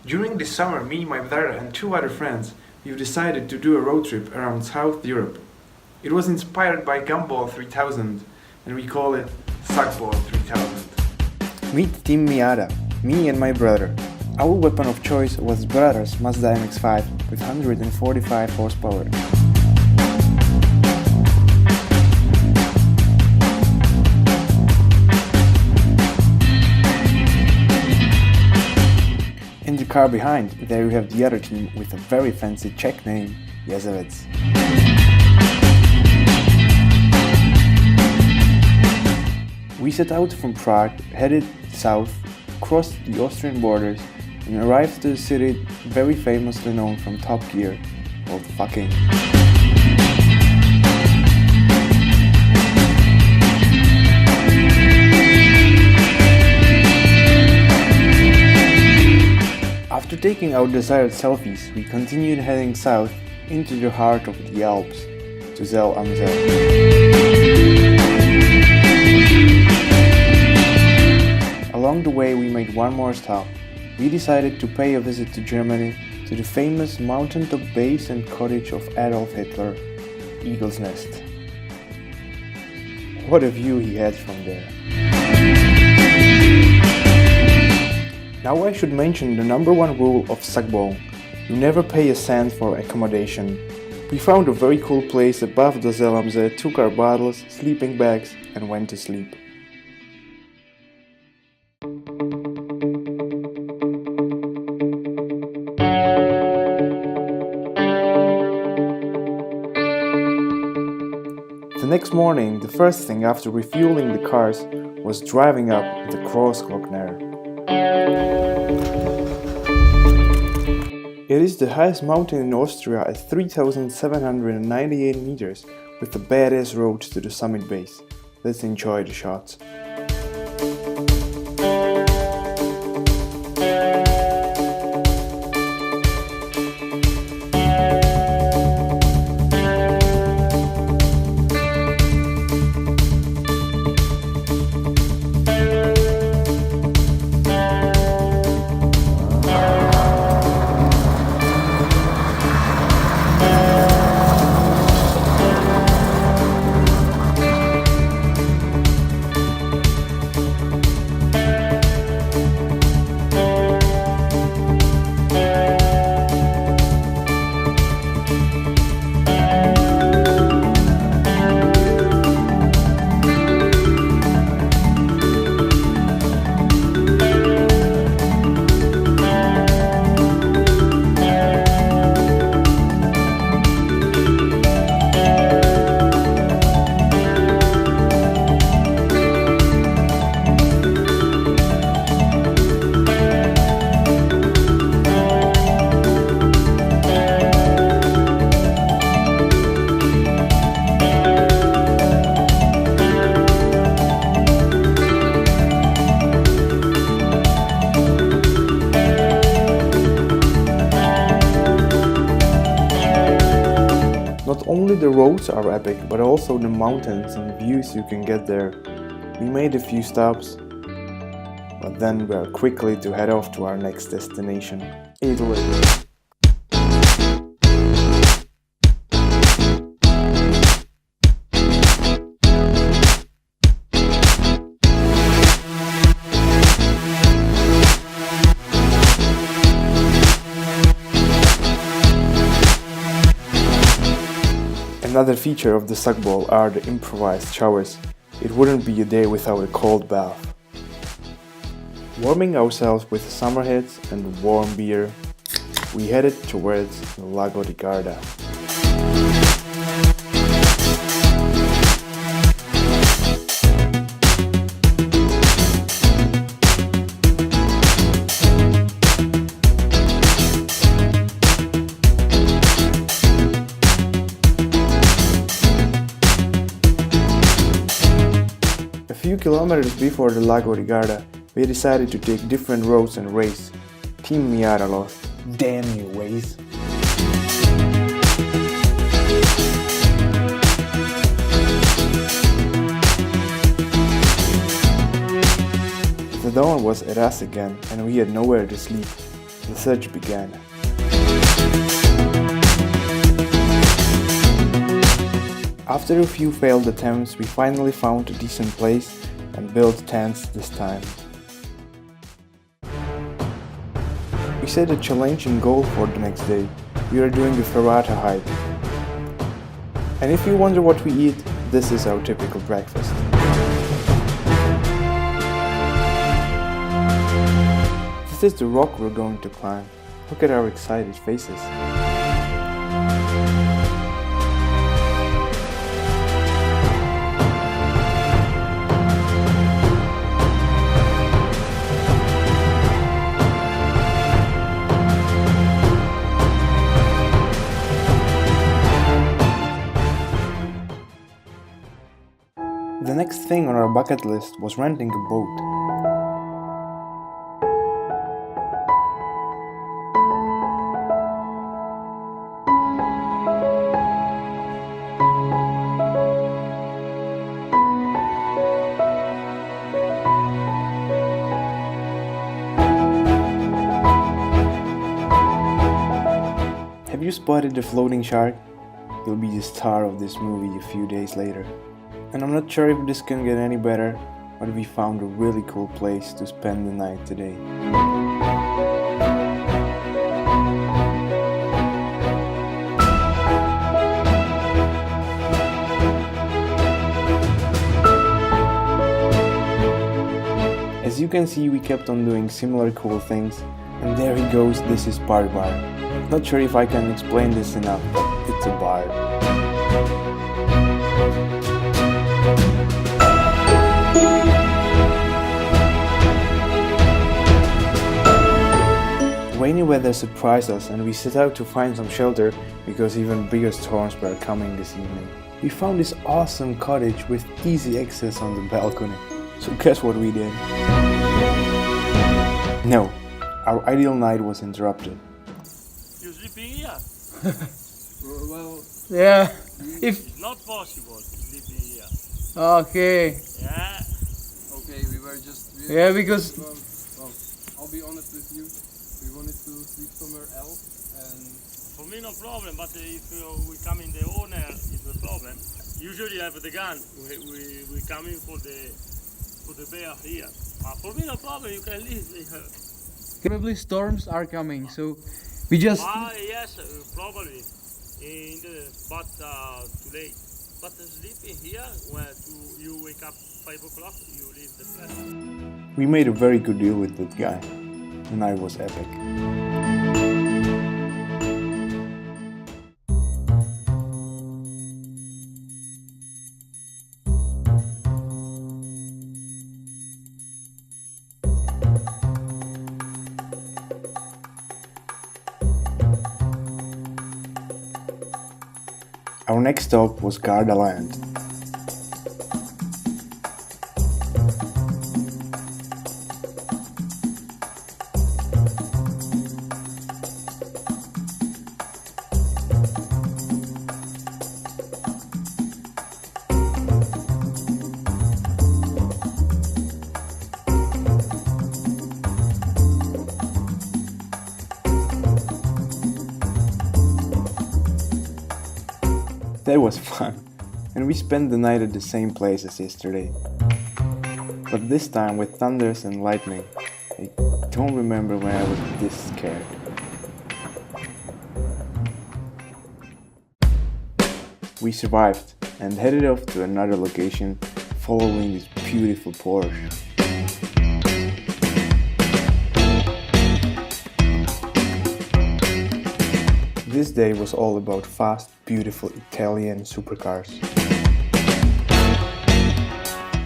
During this summer, me, my brother and two other friends, we've decided to do a road trip around South Europe. It was inspired by Gumball3000 and we call it Suckball3000. Meet Team Myjáta, me and my brother. Our weapon of choice was brother's Mazda MX-5 with 145 horsepower. In the car behind, there we have the other team with a very fancy Czech name, Jezevec. We set out from Prague, headed south, crossed the Austrian borders, and arrived to a city very famously known from Top Gear, called fucking. After taking our desired selfies, we continued heading south into the heart of the Alps, to Zell am See. Along the way we made one more stop. We decided to pay a visit to Germany, to the famous mountaintop base and cottage of Adolf Hitler, Eagle's Nest. What a view he had from there. Now I should mention the number one rule of Suckball: you never pay a cent for accommodation. We found a very cool place above the Zell am See, took our bottles, sleeping bags and went to sleep. The next morning, the first thing after refueling the cars was driving up the Großglockner. It is the highest mountain in Austria at 3,798 meters with a badass road to the summit base. Let's enjoy the shots. Not only the roads are epic, but also the mountains and views you can get there. We made a few stops, but then we are quickly to head off to our next destination, Italy. Another feature of the Suckball are the improvised showers. It wouldn't be a day without a cold bath. Warming ourselves with summer hits and warm beer, we headed towards Lago di Garda. A few kilometers before the Lago di Garda, we decided to take different roads and race. Team Myjáta lost. Damn you, Waze. The dawn was at us again and we had nowhere to sleep. the search began. After a few failed attempts, we finally found a decent place and built tents this time. We set a challenging goal for the next day. We are doing a Myjáta hike. And if you wonder what we eat, this is our typical breakfast. This is the rock we're going to climb. Look at our excited faces. The next thing on our bucket list was renting a boat. Have you spotted the floating shark? He'll be the star of this movie a few days later. And I'm not sure if this can get any better, but we found a really cool place to spend the night today. As you can see, we kept on doing similar cool things, and there he goes, this is Bar. Not sure if I can explain this enough, but it's a bar. Rainy weather surprised us and we set out to find some shelter because even bigger storms were coming this evening. We found this awesome cottage with easy access on the balcony. So guess what we did? No, our ideal night was interrupted. You sleeping here? Well, Yeah. It's not possible to sleep here. Okay. Yeah. okay, we were just. Yeah, because Well, I'll be honest with you. We wanted to sleep somewhere else, and For me no problem, but if we come in the owner is the problem. Usually I have the gun. We come in for the bear here. For me no problem. You can leave here. probably storms are coming, so we just Yes, probably. But too late. But sleeping here, you wake up 5 o'clock, you leave the place. We made a very good deal with that guy. The night was epic. Our next stop was Garda Land. That was fun, and we spent the night at the same place as yesterday. But this time with thunders and lightning. I don't remember when I was this scared. We survived and headed off to another location following this beautiful Porsche. This day was all about fast, beautiful Italian supercars.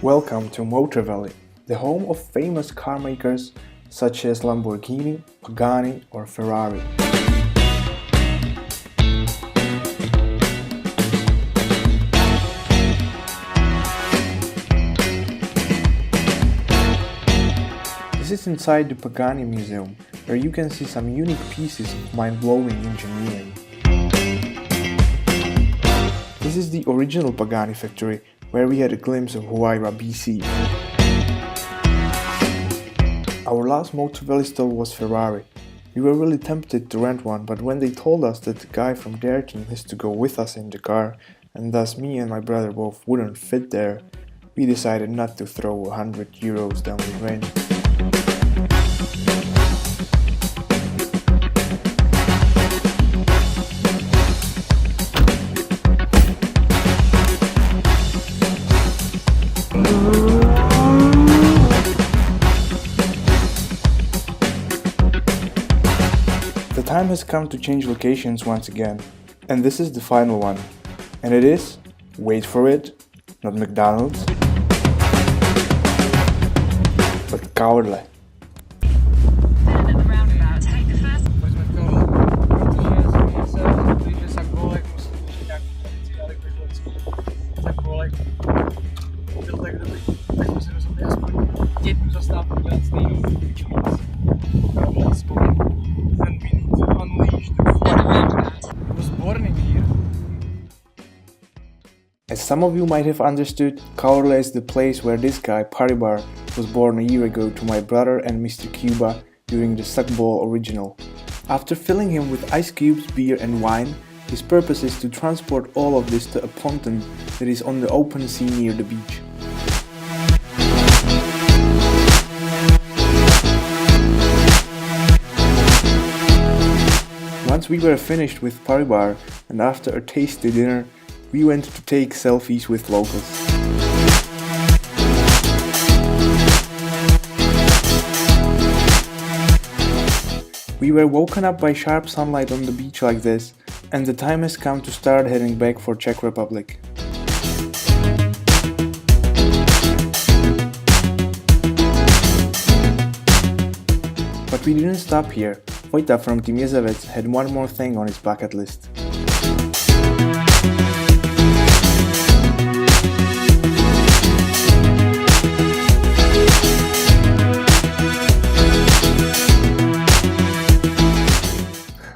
Welcome to Motor Valley, the home of famous car makers such as Lamborghini, Pagani or Ferrari. This is inside the Pagani Museum, where you can see some unique pieces of mind-blowing engineering. This is the original Pagani factory, where we had a glimpse of Huayra BC. Our last Motor Valley stop was Ferrari, We were really tempted to rent one, but when they told us that the guy from their team has to go with us in the car, and thus me and my brother both wouldn't fit there, we decided not to throw €100 down the drain. The time has come to change locations once again, and this is the final one. And it is, wait for it, not McDonald's, but Kaurle. As some of you might have understood, Kaurle is the place where this guy, Paribar, was born a year ago to my brother and Mr. Cuba during the Suckball original. After filling him with ice cubes, beer and wine, his purpose is to transport all of this to a ponton that is on the open sea near the beach. Once we were finished with Paribar, and after a tasty dinner, we went to take selfies with locals. We were woken up by sharp sunlight on the beach like this, and the time has come to start heading back for Czech Republic. But we didn't stop here. Vojta from Team Jezevec had one more thing on his bucket list.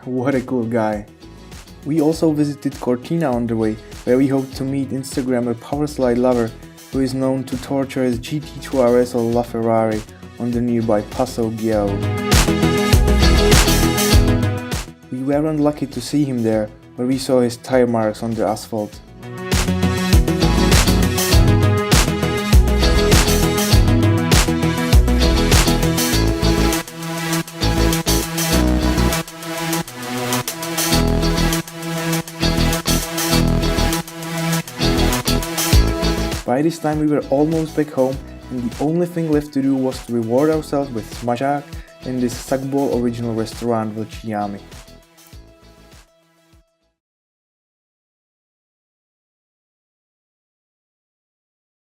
What a cool guy. We also visited Cortina on the way, where we hoped to meet Instagrammer Powerslide Lover, who is known to torture his GT2 RS or LaFerrari on the nearby Passo Biao. We were unlucky to see him there, but we saw his tire marks on the asphalt. By this time we were almost back home, and the only thing left to do was to reward ourselves with Myjáta in this Suckball original restaurant Vlčí Jámy.